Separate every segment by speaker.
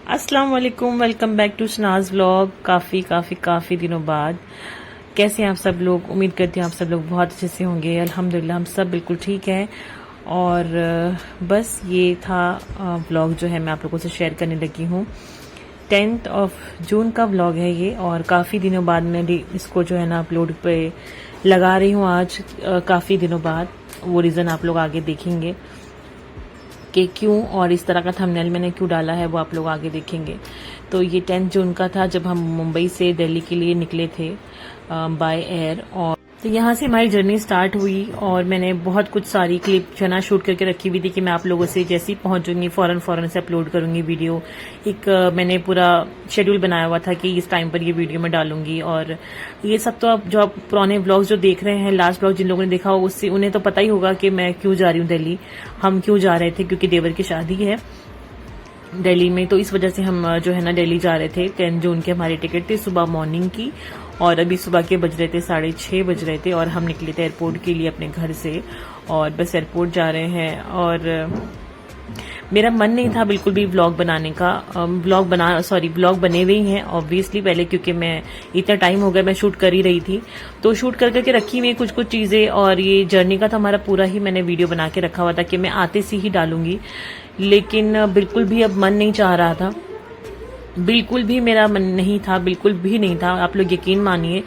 Speaker 1: अस्सलाम वालेकुम, welcome back to Shanaz vlog. काफ़ी दिनों बाद कैसे हैं आप सब लोग। उम्मीद करती हूँ आप सब लोग बहुत अच्छे से होंगे। अल्हम्दुलिल्लाह हम सब बिल्कुल ठीक हैं। और बस ये था व्लॉग जो है मैं आप लोगों से शेयर करने लगी हूँ। 10 जून का व्लॉग है ये, और काफ़ी दिनों बाद मैं इसको जो है ना अपलोड पे लगा रही हूँ आज। काफ़ी दिनों बाद वो रीज़न आप लोग आगे देखेंगे कि क्यों, और इस तरह का थंबनेल मैंने क्यों डाला है वो आप लोग आगे देखेंगे। तो ये 10 जून का था जब हम मुंबई से दिल्ली के लिए निकले थे बाय एयर। और तो यहाँ से हमारी जर्नी स्टार्ट हुई और मैंने बहुत कुछ सारी क्लिप जो है ना शूट करके रखी हुई थी कि मैं आप लोगों से जैसे ही पहुंचूंगी फौरन से अपलोड करूंगी वीडियो। एक मैंने पूरा शेड्यूल बनाया हुआ था कि इस टाइम पर ये वीडियो मैं डालूंगी। और ये सब तो आप जो आप पुराने व्लॉग्स जो देख रहे हैं, लास्ट व्लॉग जिन लोगों ने देखा हो उससे उन्हें तो पता ही होगा कि मैं क्यों जा रही हूँ दिल्ली, हम क्यों जा रहे थे, क्योंकि देवर की शादी है दिल्ली में। तो इस वजह से हम जो है ना दिल्ली जा रहे थे। 10 जून के हमारी टिकट थी सुबह मॉर्निंग की, और अभी सुबह के बज रहे थे 6:30 बज रहे थे, और हम निकले थे एयरपोर्ट के लिए अपने घर से। और बस एयरपोर्ट जा रहे हैं। और मेरा मन नहीं था बिल्कुल भी व्लॉग बनाने का। व्लॉग बने हुए ही हैं ऑब्वियसली पहले, क्योंकि मैं इतना टाइम हो गया मैं शूट कर ही रही थी। तो शूट कर करके रखी हुई कुछ चीजें, और ये जर्नी का था हमारा पूरा ही मैंने वीडियो बना के रखा हुआ था कि मैं आते से ही डालूंगी। लेकिन बिल्कुल भी अब मन नहीं चाह रहा था, बिल्कुल भी मेरा मन नहीं था, बिल्कुल भी नहीं था। आप लोग यकीन मानिए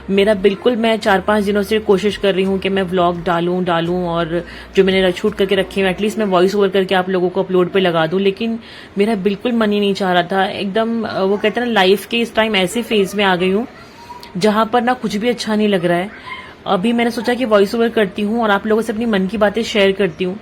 Speaker 1: मेरा बिल्कुल, मैं 4-5 दिनों से कोशिश कर रही हूँ कि मैं व्लॉग डालूं और जो मैंने शूट करके रखे हैं एटलीस्ट मैं वॉइस ओवर करके आप लोगों को अपलोड पे लगा दूं। लेकिन मेरा बिल्कुल मन ही नहीं चाह रहा था एकदम। वो कहते हैं ना लाइफ के इस टाइम ऐसे फेज में आ गई हूँ जहां पर ना कुछ भी अच्छा नहीं लग रहा है। अभी मैंने सोचा कि वॉइस ओवर करती हूँ और आप लोगों से अपनी मन की बातें शेयर करती हूँ।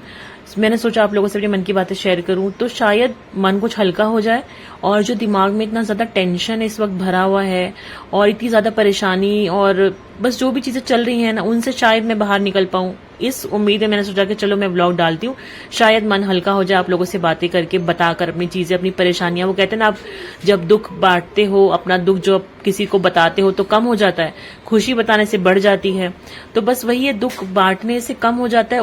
Speaker 1: मैंने सोचा आप लोगों से अपने मन की बातें शेयर करूं तो शायद मन कुछ हल्का हो जाए, और जो दिमाग में इतना ज्यादा टेंशन इस वक्त भरा हुआ है और इतनी ज्यादा परेशानी और बस जो भी चीजें चल रही हैं ना उनसे शायद मैं बाहर निकल पाऊं, इस उम्मीद में मैंने सोचा कि चलो मैं व्लॉग डालती हूँ। शायद मन हल्का हो जाए आप लोगों से बातें करके, बताकर अपनी चीजें, अपनी परेशानियां। वो कहते हैं ना आप जब दुख बांटते हो, अपना दुख जो आप किसी को बताते हो तो कम हो जाता है, खुशी बताने से बढ़ जाती है। तो बस वही है, दुख बांटने से कम हो जाता है।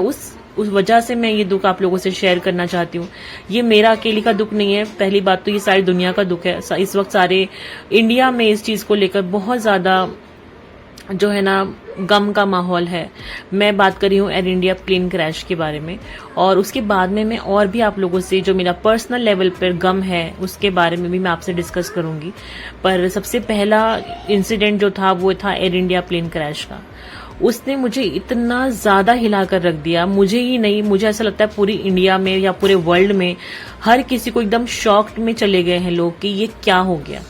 Speaker 1: उस वजह से मैं ये दुख आप लोगों से शेयर करना चाहती हूँ। ये मेरा अकेली का दुख नहीं है, पहली बात तो ये सारी दुनिया का दुख है। इस वक्त सारे इंडिया में इस चीज को लेकर बहुत ज्यादा जो है ना गम का माहौल है। मैं बात कर रही हूँ एयर इंडिया प्लेन क्रैश के बारे में, और उसके बाद में मैं और भी आप लोगों से जो मेरा पर्सनल लेवल पर गम है उसके बारे में भी मैं आपसे डिस्कस करूंगी। पर सबसे पहला इंसिडेंट जो था वो था एयर इंडिया प्लेन क्रैश का। उसने मुझे इतना ज्यादा हिलाकर रख दिया, मुझे ही नहीं, मुझे ऐसा लगता है पूरी इंडिया में या पूरे वर्ल्ड में हर किसी को एकदम शॉक्ड में चले गए हैं लोग कि ये क्या हो गया।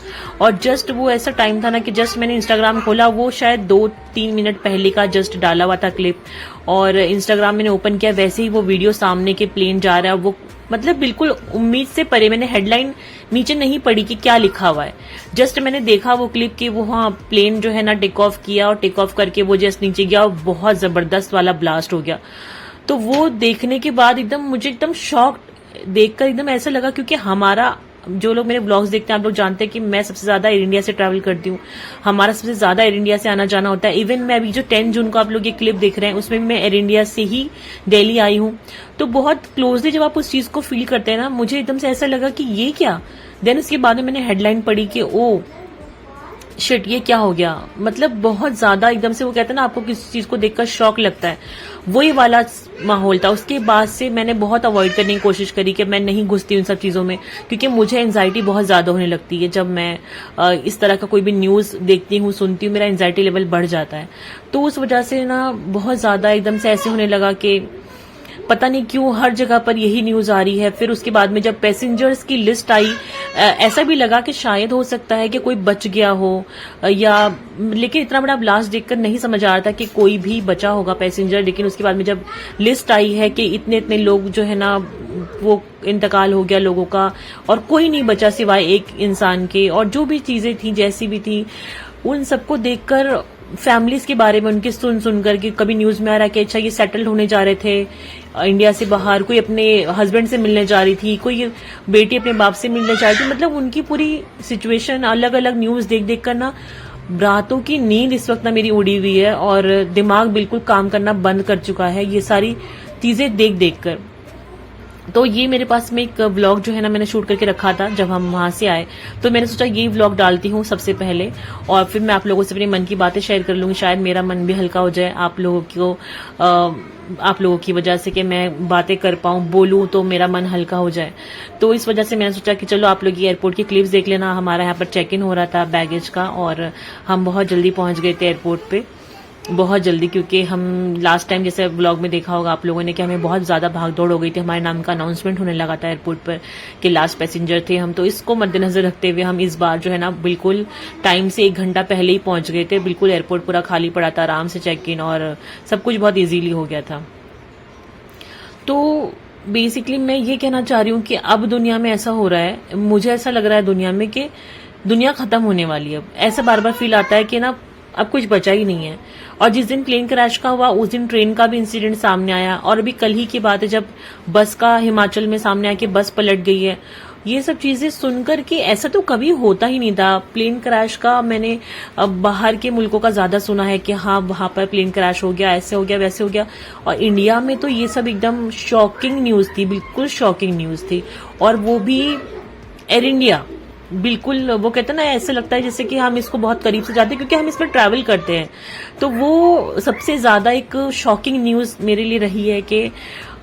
Speaker 1: और जस्ट वो ऐसा टाइम था ना कि जस्ट मैंने इंस्टाग्राम खोला, वो शायद 2-3 मिनट पहले का जस्ट डाला हुआ था क्लिप, और इंस्टाग्राम मैंने ओपन किया वैसे ही वो वीडियो सामने के प्लेन जा रहा है। वो मतलब बिल्कुल उम्मीद से परे, मैंने हेडलाइन नीचे नहीं पढ़ी कि क्या लिखा हुआ है, जस्ट मैंने देखा वो क्लिप कि वो हाँ प्लेन जो है ना टेक ऑफ किया, और टेक ऑफ करके वो जस्ट नीचे गया और बहुत जबरदस्त वाला ब्लास्ट हो गया। तो वो देखने के बाद एकदम मुझे एकदम शॉक देखकर एकदम ऐसा लगा, क्योंकि हमारा जो लोग मेरे ब्लॉग्स देखते हैं आप लोग जानते हैं कि मैं सबसे ज्यादा एयर इंडिया से ट्रैवल करती हूँ, हमारा सबसे ज्यादा एयर इंडिया से आना जाना होता है। इवन मैं अभी जो 10 जून को आप लोग ये क्लिप देख रहे हैं उसमें मैं एयर इंडिया से ही दिल्ली आई हूँ। तो बहुत क्लोजली जब आप उस चीज को फील करते हैं ना, मुझे एकदम से ऐसा लगा कि ये क्या। देन उसके बाद में मैंने हेडलाइन पढ़ी कि ओ शिट ये क्या हो गया। मतलब बहुत ज्यादा एकदम से, वो कहते हैं ना आपको किसी चीज को देखकर शॉक लगता है, वही वाला माहौल था। उसके बाद से मैंने बहुत अवॉइड करने की कोशिश करी कि मैं नहीं घुसती उन सब चीजों में, क्योंकि मुझे एंजाइटी बहुत ज्यादा होने लगती है जब मैं इस तरह का कोई भी न्यूज देखती हूँ, सुनती हूँ, मेरा एंजाइटी लेवल बढ़ जाता है। तो उस वजह से ना बहुत ज्यादा एकदम से ऐसे होने लगा कि पता नहीं क्यों हर जगह पर यही न्यूज आ रही है। फिर उसके बाद में जब पैसेंजर्स की लिस्ट आई, ऐसा भी लगा कि शायद हो सकता है कि कोई बच गया हो, या लेकिन इतना बड़ा ब्लास्ट देखकर नहीं समझ आ रहा था कि कोई भी बचा होगा पैसेंजर। लेकिन उसके बाद में जब लिस्ट आई है कि इतने इतने लोग जो है ना वो इंतकाल हो गया लोगों का, और कोई नहीं बचा सिवाय एक इंसान के, और जो भी चीजें थी जैसी भी थी उन सबको देखकर, फैमिलीज के बारे में उनके सुन करके, कभी न्यूज में आ रहा कि अच्छा ये सेटल्ड होने जा रहे थे इंडिया से बाहर, कोई अपने हस्बैंड से मिलने जा रही थी, कोई बेटी अपने बाप से मिलने जा रही थी। मतलब उनकी पूरी सिचुएशन अलग अलग न्यूज देख देख कर ना रातों की नींद इस वक्त ना मेरी उड़ी हुई है, और दिमाग बिल्कुल काम करना बंद कर चुका है ये सारी चीजें देख देख कर। तो ये मेरे पास में एक व्लॉग जो है ना मैंने शूट करके रखा था जब हम वहां से आए, तो मैंने सोचा ये व्लॉग डालती हूँ सबसे पहले, और फिर मैं आप लोगों से अपने मन की बातें शेयर कर लूंगी, शायद मेरा मन भी हल्का हो जाए आप लोगों की वजह से, कि मैं बातें कर पाऊं, बोलूं तो मेरा मन हल्का हो जाए। तो इस वजह से मैंने सोचा कि चलो आप लोग ये एयरपोर्ट की क्लिप्स देख लेना। हमारा यहाँ पर चेक इन हो रहा था बैगेज का, और हम बहुत जल्दी पहुंच गए थे एयरपोर्ट पे, बहुत जल्दी, क्योंकि हम लास्ट टाइम जैसे ब्लॉग में देखा होगा आप लोगों ने कि हमें बहुत ज्यादा भागदौड़ हो गई थी, हमारे नाम का अनाउंसमेंट होने लगा था एयरपोर्ट पर कि लास्ट पैसेंजर थे हम। तो इसको मद्देनजर रखते हुए हम इस बार जो है ना बिल्कुल टाइम से 1 घंटा पहले ही पहुंच गए थे। बिल्कुल एयरपोर्ट पूरा खाली पड़ा था, आराम से चेक इन और सब कुछ बहुत ईजीली हो गया था। तो बेसिकली मैं ये कहना चाह रही हूँ कि अब दुनिया में ऐसा हो रहा है, मुझे ऐसा लग रहा है दुनिया में कि दुनिया खत्म होने वाली है। अब ऐसा बार बार फील आता है कि ना अब कुछ बचा ही नहीं है। और जिस दिन प्लेन क्रैश का हुआ उस दिन ट्रेन का भी इंसिडेंट सामने आया, और अभी कल ही की बात है जब बस का हिमाचल में सामने आया कि बस पलट गई है। ये सब चीजें सुनकर कि ऐसा तो कभी होता ही नहीं था। प्लेन क्रैश का मैंने अब बाहर के मुल्कों का ज्यादा सुना है कि हाँ वहां पर प्लेन क्रैश हो गया, ऐसे हो गया, वैसे हो गया, और इंडिया में तो ये सब एकदम शॉकिंग न्यूज थी, बिल्कुल शॉकिंग न्यूज थी। और वो भी एयर इंडिया, बिल्कुल वो कहते हैं ना, ऐसे लगता है जैसे कि हम इसको बहुत करीब से जाते हैं क्योंकि हम इसमें ट्रैवल करते हैं। तो वो सबसे ज्यादा एक शॉकिंग न्यूज मेरे लिए रही है कि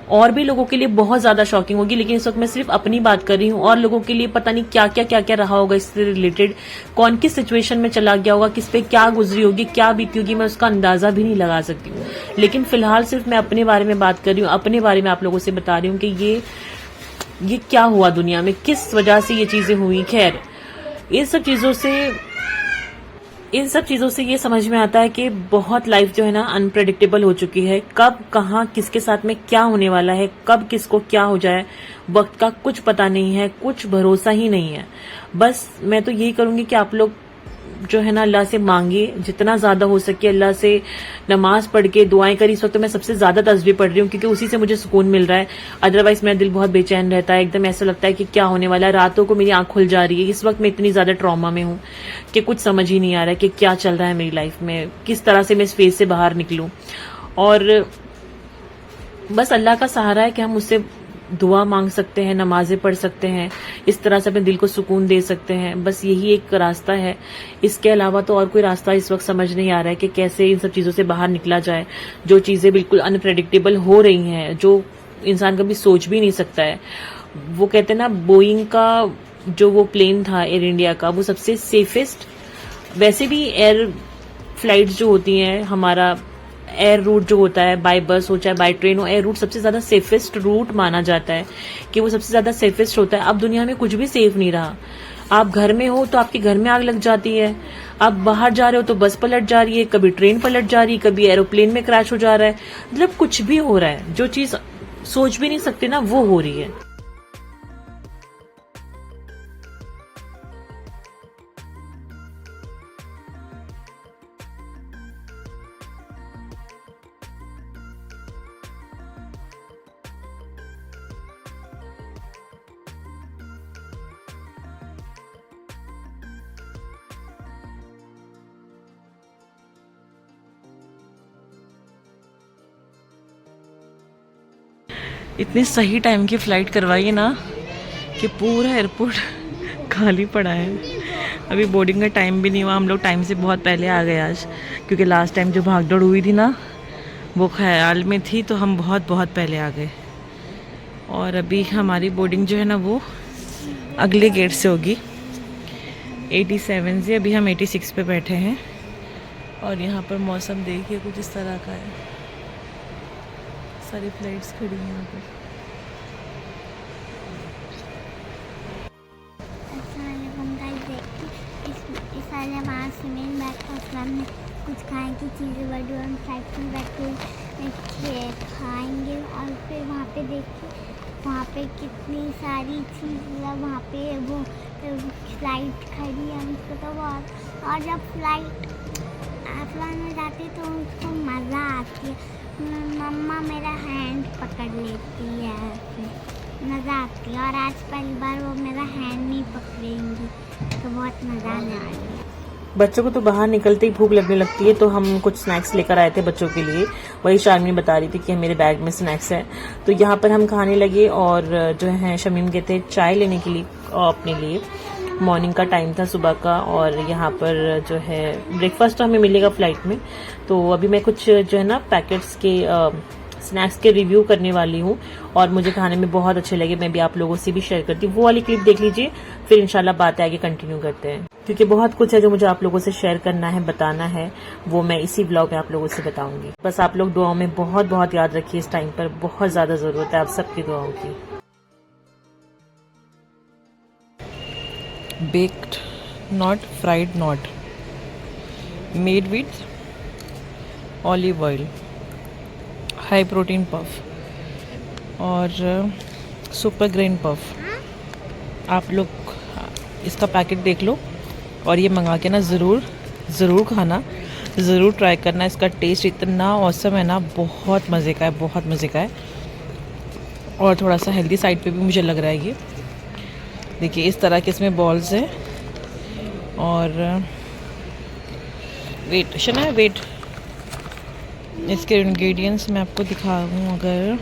Speaker 1: और भी लोगों के लिए बहुत ज्यादा शॉकिंग होगी, लेकिन इस वक्त मैं सिर्फ अपनी बात कर रही हूँ। और लोगों के लिए पता नहीं क्या क्या रहा होगा इससे रिलेटेड, कौन किस सिचुएशन में चला गया होगा, किस पे क्या गुजरी होगी, क्या बीती होगी, मैं उसका अंदाजा भी नहीं लगा सकती हूँ। लेकिन फिलहाल सिर्फ मैं अपने बारे में बात कर रही हूँ, अपने बारे में आप लोगों से बता रही हूँ कि ये क्या हुआ दुनिया में, किस वजह से ये चीजें हुई। खैर इन सब चीजों से ये समझ में आता है कि बहुत लाइफ जो है ना अनप्रेडिक्टेबल हो चुकी है। कब कहाँ किसके साथ में क्या होने वाला है, कब किसको क्या हो जाए, वक्त का कुछ पता नहीं है, कुछ भरोसा ही नहीं है। बस मैं तो यही करूंगी कि आप लोग जो है ना अल्लाह से मांगे, जितना ज्यादा हो सके अल्लाह से नमाज पढ़ के दुआएं करी। इस वक्त तो मैं सबसे ज्यादा तस्बीह पढ़ रही हूँ क्योंकि उसी से मुझे सुकून मिल रहा है। अदरवाइज मेरा दिल बहुत बेचैन रहता है, एकदम ऐसा लगता है कि क्या होने वाला है। रातों को मेरी आंख खुल जा रही है। इस वक्त मैं इतनी ज्यादा ट्रॉमा में हूँ कि कुछ समझ ही नहीं आ रहा है कि क्या चल रहा है मेरी लाइफ में, किस तरह से मैं इस फेज से बाहर निकलूं। और बस अल्लाह का सहारा है कि हम उससे दुआ मांग सकते हैं, नमाजें पढ़ सकते हैं, इस तरह से अपने दिल को सुकून दे सकते हैं। बस यही एक रास्ता है, इसके अलावा तो और कोई रास्ता इस वक्त समझ नहीं आ रहा है कि कैसे इन सब चीजों से बाहर निकला जाए। जो चीजें बिल्कुल अनप्रेडिक्टेबल हो रही हैं, जो इंसान कभी सोच भी नहीं सकता है। वो कहते हैं ना बोइंग का जो वो प्लेन था एयर इंडिया का, वो सबसे सेफेस्ट, वैसे भी एयर फ्लाइट जो होती हैं, हमारा एयर रूट जो होता है, बाय बस हो चाहे बाय ट्रेन हो, एयर रूट सबसे ज्यादा सेफेस्ट रूट माना जाता है कि वो सबसे ज्यादा सेफेस्ट होता है। अब दुनिया में कुछ भी सेफ नहीं रहा। आप घर में हो तो आपके घर में आग लग जाती है, आप बाहर जा रहे हो तो बस पलट जा रही है, कभी ट्रेन पलट जा रही है, कभी एरोप्लेन में क्रैश हो जा रहा है। मतलब कुछ भी हो रहा है, जो चीज सोच भी नहीं सकते ना वो हो रही है। इतनी सही टाइम की फ्लाइट करवाई है ना कि पूरा एयरपोर्ट खाली पड़ा है। अभी बोर्डिंग का टाइम भी नहीं हुआ, हम लोग टाइम से बहुत पहले आ गए आज, क्योंकि लास्ट टाइम जो भागदौड़ हुई थी ना वो ख्याल में थी, तो हम बहुत पहले आ गए। और अभी हमारी बोर्डिंग जो है ना वो अगले गेट से होगी, 87 से। अभी हम 86 पे बैठे हैं और यहाँ पर मौसम देखिए कुछ इस तरह का है, सारी फ्लाइट्स खड़ी हैं यहाँ पर।
Speaker 2: इस वाले वहाँ सीमेंट बैठा हमने कुछ खाने की चीज़ें बड़ी हम फ्लाइट में बैठे खाएंगे। और फिर वहाँ पे देखिए वहाँ पे कितनी सारी चीज़ें, वहाँ पे वो फ्लाइट खड़ी है उसको तो बहुत। और जब फ्लाइट आसमान में जाती तो उसको मज़ा आती है। मम्मा मेरा हैंड पकड़ लेती है, मज़ा आती है। और आज पहली बार वो मेरा हैंड नहीं पकड़ेंगी तो बहुत मज़ा आने वाली है।
Speaker 1: बच्चों को तो बाहर निकलते ही भूख लगने लगती है, तो हम कुछ स्नैक्स लेकर आए थे बच्चों के लिए। वही शार्मी बता रही थी कि मेरे बैग में स्नैक्स है, तो यहाँ पर हम खाने लगे। और जो है शमीम गए थे चाय लेने के लिए अपने लिए। मॉर्निंग का टाइम था सुबह का, और यहाँ पर जो है ब्रेकफास्ट तो हमें मिलेगा फ्लाइट में। तो अभी मैं कुछ जो है ना पैकेट्स के स्नैक्स के रिव्यू करने वाली हूँ, और मुझे खाने में बहुत अच्छे लगे। मैं भी आप लोगों से भी शेयर करती हूँ, वो वाली क्लिप देख लीजिए, फिर इंशाल्लाह बातें आगे कंटिन्यू करते हैं, क्योंकि बहुत कुछ है जो मुझे आप लोगों से शेयर करना है, बताना है, वो मैं इसी व्लॉग में आप लोगों से बताऊंगी। बस आप लोग दुआओं में बहुत बहुत याद रखिए, इस टाइम पर बहुत ज्यादा जरूरत है आप सबकी दुआओं की।
Speaker 3: baked not fried not made with olive oil high protein puff और सुपर ग्रेन पफ। आप लोग इसका पैकेट देख लो और ये मंगा के ना ज़रूर खाना, ज़रूर ट्राई करना। इसका टेस्ट इतना औसम है ना, बहुत मज़े का है, बहुत मज़े का है। और थोड़ा सा हेल्दी साइड पे भी मुझे लग रहा है ये। देखिए इस तरह के इसमें बॉल्स हैं, और वेट शना वेट इसके इंग्रेडिएंट्स मैं आपको दिखा दूँ। अगर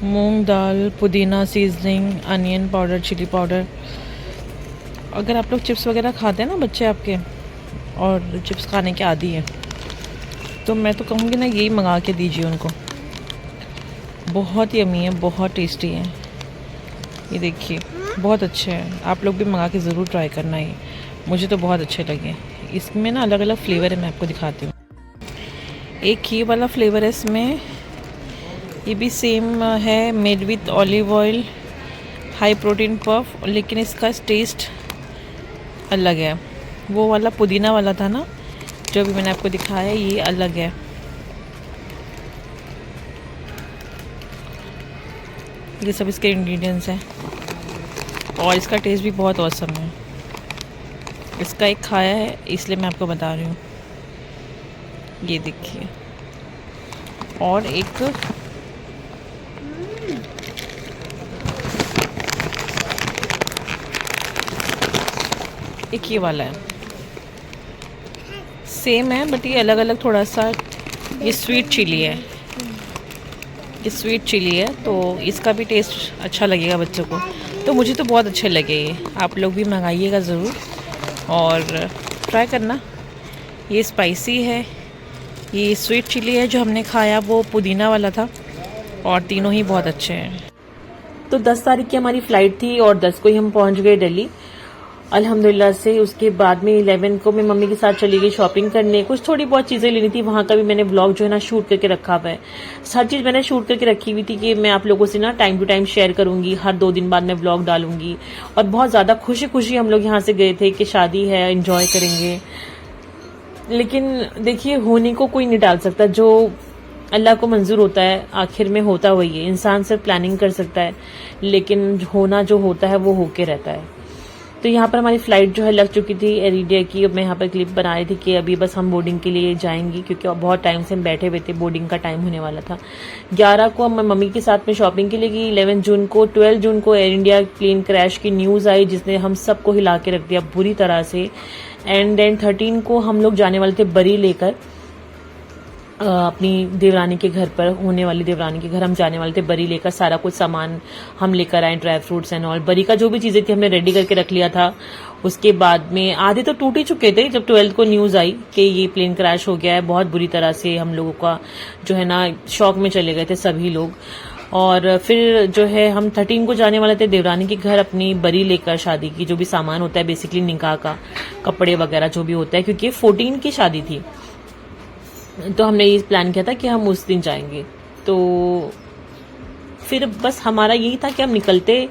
Speaker 3: मूंग दाल, पुदीना seasoning, onion powder, chilli powder. अगर आप लोग चिप्स वगैरह खाते हैं ना बच्चे आपके, और चिप्स खाने के आदी हैं, तो मैं तो कहूँगी ना यही मंगा के दीजिए उनको। बहुत यम्मी है, बहुत टेस्टी है। ये देखिए बहुत अच्छे हैं, आप लोग भी मंगा के ज़रूर ट्राई करना। ये मुझे तो बहुत अच्छे लगे। इसमें ना अलग अलग फ्लेवर है, मैं आपको दिखाती हूँ। एक ये वाला फ्लेवर है इसमें, ये भी सेम है, made with olive oil, high protein puff, लेकिन इसका टेस्ट अलग है। वो वाला पुदीना वाला था ना जो भी मैंने आपको दिखाया, ये अलग है। ये सब इसके इंग्रेडिएंट्स हैं, और इसका टेस्ट भी बहुत औसम है। इसका एक खाया है इसलिए मैं आपको बता रही हूँ। ये देखिए, और एक ये वाला है, सेम है बट ये अलग अलग थोड़ा सा। ये स्वीट चिली है, ये स्वीट चिली है, तो इसका भी टेस्ट अच्छा लगेगा बच्चों को। तो मुझे तो बहुत अच्छे लगे ये, आप लोग भी मंगाइएगा ज़रूर और ट्राई करना। ये स्पाइसी है, ये स्वीट चिली है, जो हमने खाया वो पुदीना वाला था, और तीनों ही बहुत अच्छे हैं।
Speaker 1: तो 10 तारीख की हमारी फ्लाइट थी, और 10 को ही हम पहुंच गए दिल्ली अल्हम्दुलिल्लाह से। उसके बाद में 11 को मैं मम्मी के साथ चली गई शॉपिंग करने। कुछ थोड़ी बहुत चीजें लेनी थी, वहां का भी मैंने व्लॉग जो है ना शूट करके रखा हुआ है। हर चीज मैंने शूट करके रखी हुई थी कि मैं आप लोगों से ना टाइम टू टाइम शेयर करूंगी, हर 2 दिन बाद मैं व्लॉग डालूंगी। और बहुत ज्यादा खुशी खुशी हम लोग यहाँ से गए थे कि शादी है, एंजॉय करेंगे। लेकिन देखिए, होने को कोई नहीं डाल सकता, जो अल्लाह को मंजूर होता है आखिर में होता वही है। इंसान सिर्फ प्लानिंग कर सकता है, लेकिन होना जो होता है वो होके रहता है। तो यहाँ पर हमारी फ्लाइट जो है लग चुकी थी एयर इंडिया की। अब मैं यहाँ पर क्लिप बना रही थी कि अभी बस हम बोर्डिंग के लिए जाएंगी, क्योंकि बहुत टाइम से हम बैठे हुए थे, बोर्डिंग का टाइम होने वाला था। 11 को हम मम्मी के साथ में शॉपिंग के लिए गई। 11 जून को 12 जून को एयर इंडिया प्लेन क्रैश की न्यूज आई, जिसने हम सबको हिला के रख दिया बुरी तरह से। एंड देन 13 को हम लोग जाने वाले थे बरी लेकर, अपनी देवरानी के घर पर, होने वाली देवरानी के घर हम जाने वाले थे बरी लेकर। सारा कुछ सामान हम लेकर आए, ड्राई फ्रूट्स एंड ऑल। बरी का जो भी चीजें थी हमने रेडी करके रख लिया था। उसके बाद में आधे तो टूट ही चुके थे जब 12 को न्यूज आई कि ये प्लेन क्रैश हो गया है। बहुत बुरी तरह से हम लोगों का जो है ना शॉक में चले गए थे सभी लोग। और फिर जो है हम 13 को जाने वाले थे देवरानी के घर अपनी बरी लेकर, शादी की जो भी सामान होता है बेसिकली निकाह का, कपड़े वगैरह जो भी होता है, क्योंकि 14 की शादी थी। तो हमने ये प्लान किया था कि हम उस दिन जाएंगे। तो फिर बस हमारा यही था कि हम निकलते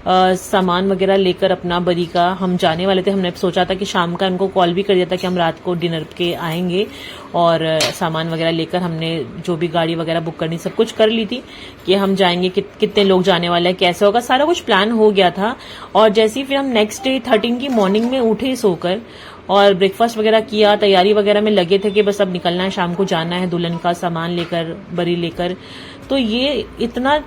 Speaker 1: सामान वगैरह लेकर अपना बरी का, हम जाने वाले थे। हमने सोचा था कि शाम का उनको कॉल भी कर दिया था कि हम रात को डिनर के आएंगे, और सामान वगैरह लेकर हमने जो भी गाड़ी वगैरह बुक करनी सब कुछ कर ली थी कि हम जाएंगे, कितने लोग जाने वाले हैं, कैसे होगा, सारा कुछ प्लान हो गया था। और जैसे ही फिर हम नेक्स्ट डे 13 की मॉर्निंग में उठे सोकर और ब्रेकफास्ट वगैरह किया, तैयारी वगैरह में लगे थे कि बस अब निकलना है, शाम को जाना है दुल्हन का सामान लेकर, बरी लेकर। तो ये इतना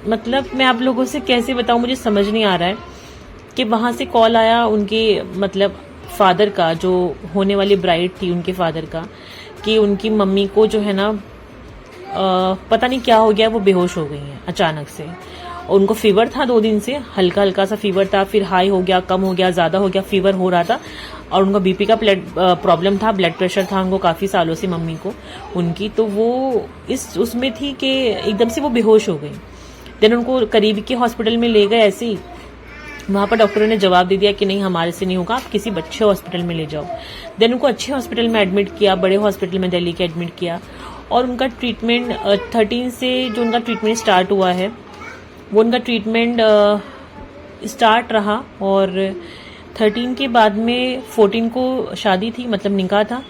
Speaker 1: मतलब मैं आप लोगों से कैसे बताऊं, मुझे समझ नहीं आ रहा है कि वहां से कॉल आया उनके मतलब फादर का, जो होने वाली ब्राइड थी उनके फादर का, कि उनकी मम्मी को जो है ना पता नहीं क्या हो गया, वो बेहोश हो गई हैं अचानक से। और उनको फीवर था 2 दिन से, हल्का हल्का सा फीवर था, फिर हाई हो गया, कम हो गया, ज्यादा हो गया, फीवर हो रहा था। और उनको बीपी का प्रॉब्लम था, ब्लड प्रेशर था उनको काफी सालों से मम्मी को उनकी। तो वो उसमें थी कि एकदम से वो बेहोश हो गई। देन उनको करीब के हॉस्पिटल में ले गए ऐसे ही। वहां पर डॉक्टरों ने जवाब दे दिया कि नहीं, हमारे से नहीं होगा, आप किसी अच्छे हॉस्पिटल में ले जाओ। देन उनको अच्छे हॉस्पिटल में एडमिट किया, बड़े हॉस्पिटल में दिल्ली के एडमिट किया। और उनका ट्रीटमेंट 13 से जो उनका ट्रीटमेंट स्टार्ट हुआ है, वो उनका ट्रीटमेंट स्टार्ट रहा। और 13 के बाद में 14 को शादी थी, मतलब निकाह था।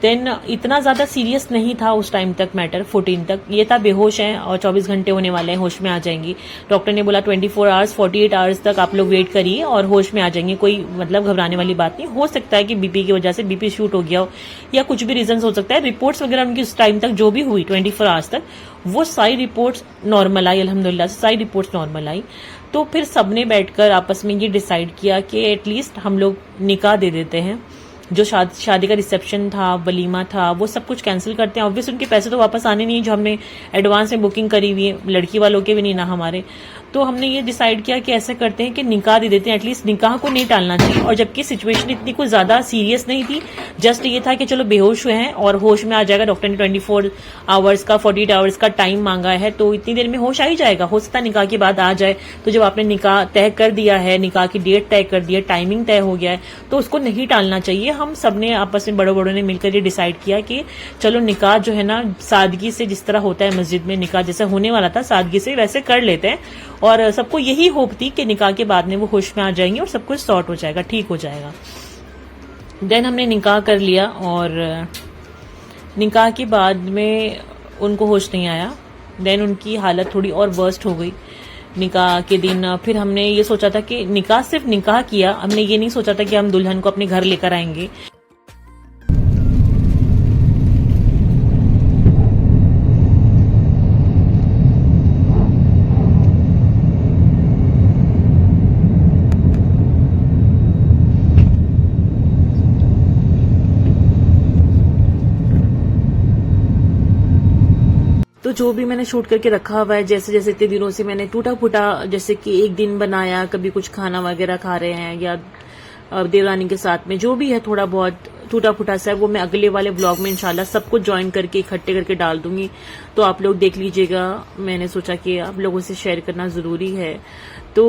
Speaker 1: देन इतना ज्यादा सीरियस नहीं था उस टाइम तक मैटर, 14 तक ये था बेहोश हैं और 24 घंटे होने वाले हैं, होश में आ जाएंगी। डॉक्टर ने बोला 24 आवर्स 48 आवर्स तक आप लोग वेट करिए और होश में आ जाएंगे, कोई मतलब घबराने वाली बात नहीं। हो सकता है कि बीपी की वजह से बीपी शूट हो गया हो या कुछ भी रीजन हो सकता है। रिपोर्ट्स वगैरह उनकी उस टाइम तक जो भी हुई 24 आवर्स तक, वो सारी रिपोर्ट्स नॉर्मल आई, अल्हम्दुलिल्लाह से सारी रिपोर्ट्स नॉर्मल आई। तो फिर सबने बैठकर आपस में ये डिसाइड किया कि एटलीस्ट हम लोग निकाह दे देते हैं। जो शादी का रिसेप्शन था, वलीमा था, वो सब कुछ कैंसिल करते हैं। ऑब्वियस उनके पैसे तो वापस आने नहीं है जो हमने एडवांस में बुकिंग करी हुई है, लड़की वालों के भी नहीं ना हमारे। तो हमने ये डिसाइड किया कि ऐसा करते हैं कि निकाह दे देते हैं, एटलीस्ट निकाह को नहीं टालना चाहिए। और जबकि सिचुएशन इतनी कुछ ज्यादा सीरियस नहीं थी, जस्ट ये था कि चलो बेहोश हुए हैं और होश में आ जाएगा। डॉक्टर ने 24 आवर्स का 48 आवर्स का टाइम मांगा है, तो इतनी देर में होश आ ही जाएगा। हो सकता है निकाह के बाद आ जाए। तो जब आपने निकाह तय कर दिया है, निकाह की डेट तय कर दी है, टाइमिंग तय हो गया है, तो उसको नहीं टालना चाहिए। हम सबने आपस में बड़ों बड़ों ने मिलकर ये डिसाइड किया कि चलो निकाह जो है ना सादगी से, जिस तरह होता है मस्जिद में निकाह जैसे होने वाला था, सादगी से वैसे कर लेते हैं। और सबको यही होप थी कि निकाह के बाद में वो होश में आ जाएंगे और सब कुछ सॉर्ट हो जाएगा, ठीक हो जाएगा। देन हमने निकाह कर लिया और निकाह के बाद में उनको होश नहीं आया। देन उनकी हालत थोड़ी और वर्स्ट हो गई निकाह के दिन। फिर हमने ये सोचा था कि निकाह सिर्फ निकाह किया, हमने ये नहीं सोचा था कि हम दुल्हन को अपने घर लेकर आएंगे। तो जो भी मैंने शूट करके रखा हुआ है, जैसे जैसे इतने दिनों से मैंने टूटा फूटा, जैसे कि एक दिन बनाया, कभी कुछ खाना वगैरह खा रहे हैं या देवरानी के साथ में जो भी है थोड़ा बहुत टूटा फूटा सा है, वो मैं अगले वाले ब्लॉग में इंशाल्लाह सब कुछ ज्वाइन करके इकट्ठे करके डाल दूंगी। तो आप लोग देख लीजिएगा। मैंने सोचा कि आप लोगों से शेयर करना जरूरी है। तो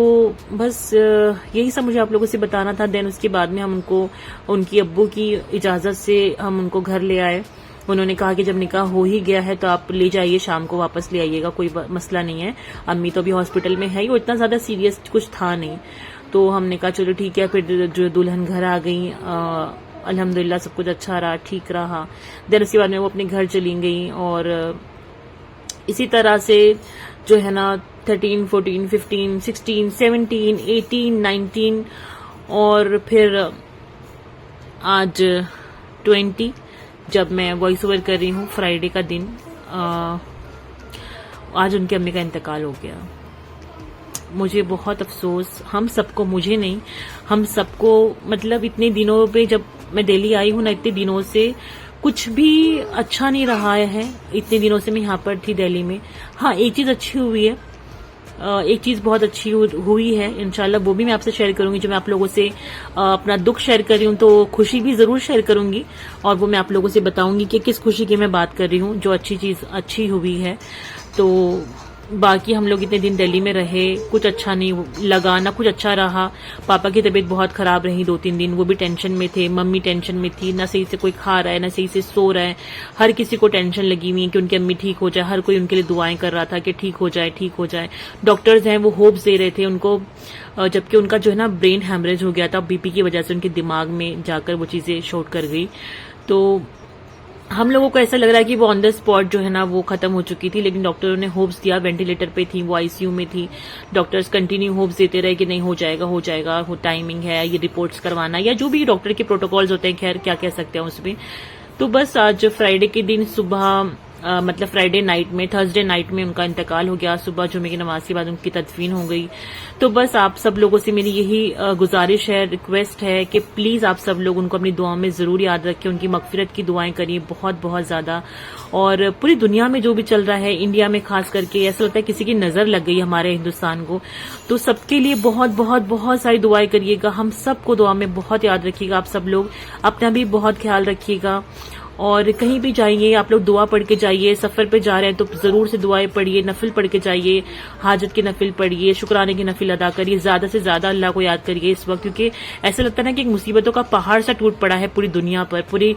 Speaker 1: बस यही सब मुझे आप लोगों से बताना था। देन उसके बाद में हम उनको उनकी अब्बू की इजाजत से हम उनको घर ले आए। उन्होंने कहा कि जब निकाह हो ही गया है तो आप ले जाइए, शाम को वापस ले आइएगा, कोई मसला नहीं है। अम्मी तो अभी हॉस्पिटल में है ही, वो इतना ज्यादा सीरियस कुछ था नहीं। तो हमने कहा चलो ठीक है। फिर जो दुल्हन घर आ गई, अल्हम्दुलिल्लाह सब कुछ अच्छा रहा, ठीक रहा। देन उसके बाद में वो अपने घर चली गई। और इसी तरह से जो है ना 13, 14, 15, 16, 17, 18, 19 और फिर आज 20, जब मैं वॉइस ओवर कर रही हूँ, फ्राइडे का दिन, आज उनके अम्मी का इंतकाल हो गया। मुझे बहुत अफसोस, हम सबको, मुझे नहीं, हम सबको, मतलब इतने दिनों पे जब मैं दिल्ली आई हूँ ना, इतने दिनों से कुछ भी अच्छा नहीं रहा है। इतने दिनों से मैं यहाँ पर थी दिल्ली में। हाँ, एक चीज अच्छी हुई है, एक चीज बहुत अच्छी हुई है इंशाल्लाह, वो भी मैं आपसे शेयर करूंगी। जो मैं आप लोगों से अपना दुख शेयर कर रही हूँ, तो खुशी भी जरूर शेयर करूंगी और वो मैं आप लोगों से बताऊंगी कि किस खुशी की मैं बात कर रही हूँ, जो अच्छी चीज अच्छी हुई है। तो बाकी हम लोग इतने दिन दिल्ली में रहे, कुछ अच्छा नहीं लगा, ना कुछ अच्छा रहा। पापा की तबीयत बहुत खराब रही 2-3 दिन, वो भी टेंशन में थे, मम्मी टेंशन में थी, ना सही से कोई खा रहा है, ना सही से सो रहा है। हर किसी को टेंशन लगी हुई है कि उनकी अम्मी ठीक हो जाए, हर कोई उनके लिए दुआएं कर रहा था कि ठीक हो जाए, ठीक हो जाए। डॉक्टर्स हैं वो होप्स दे रहे थे उनको, जबकि उनका जो है ना ब्रेन हैमरेज हो गया था बीपी की वजह से, उनके दिमाग में जाकर वो चीजें शॉर्ट कर गई। तो हम लोगों को ऐसा लग रहा है कि वो ऑन द स्पॉट जो है ना वो खत्म हो चुकी थी, लेकिन डॉक्टरों ने होप्स दिया। वेंटिलेटर पे थी, वो आईसीयू में थी। डॉक्टर्स कंटिन्यू होप्स देते रहे कि नहीं हो जाएगा, हो जाएगा, वो टाइमिंग है, ये रिपोर्ट्स करवाना, या जो भी डॉक्टर के प्रोटोकॉल्स होते हैं, खैर क्या कह सकते हैं उसमें। तो बस आज फ्राइडे के दिन सुबह मतलब फ्राइडे नाइट में, थर्सडे नाइट में उनका इंतकाल हो गया। सुबह जुमे की नमाज के बाद उनकी तदफीन हो गई। तो बस आप सब लोगों से मेरी यही गुजारिश है, रिक्वेस्ट है कि प्लीज आप सब लोग उनको अपनी दुआ में जरूर याद रखें, उनकी मगफिरत की दुआएं करिए बहुत बहुत ज्यादा। और पूरी दुनिया में जो भी चल रहा है, इंडिया में खास करके ऐसा लगता है किसी की नजर लग गई हमारे हिंदुस्तान को, तो सबके लिए बहुत बहुत बहुत सारी दुआएं करिएगा। हम सबको दुआ में बहुत याद रखिएगा। आप सब लोग अपना भी बहुत ख्याल रखिएगा। और कहीं भी जाइए आप लोग दुआ पढ़ के जाइए। सफर पे जा रहे हैं तो जरूर से दुआएं पढ़िए, नफिल पढ़ के जाइए, हाजत की नफिल पढ़िए, शुक्राने की नफिल अदा करिए, ज्यादा से ज्यादा अल्लाह को याद करिए इस वक्त, क्योंकि ऐसा लगता है ना कि एक मुसीबतों का पहाड़ सा टूट पड़ा है पूरी दुनिया पर, पूरी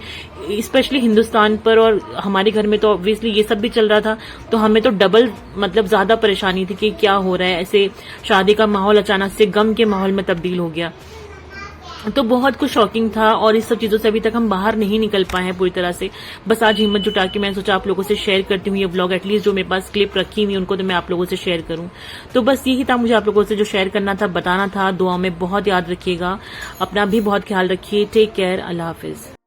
Speaker 1: स्पेशली हिंदुस्तान पर। और हमारे घर में तो ऑब्वियसली ये सब भी चल रहा था, तो हमें तो डबल मतलब ज्यादा परेशानी थी कि क्या हो रहा है। ऐसे शादी का माहौल अचानक से गम के माहौल में तब्दील हो गया, तो बहुत कुछ शॉकिंग था। और इस सब चीजों से अभी तक हम बाहर नहीं निकल पाए हैं पूरी तरह से। बस आज हिम्मत जुटा के मैंने सोचा आप लोगों से शेयर करती हूँ ये व्लॉग, एटलीस्ट जो मेरे पास क्लिप रखी हुई उनको तो मैं आप लोगों से शेयर करूं। तो बस यही था मुझे आप लोगों से जो शेयर करना था, बताना था। दुआ में बहुत याद रखिएगा, अपना भी बहुत ख्याल रखिए। टेक केयर, अल्लाह हाफिज।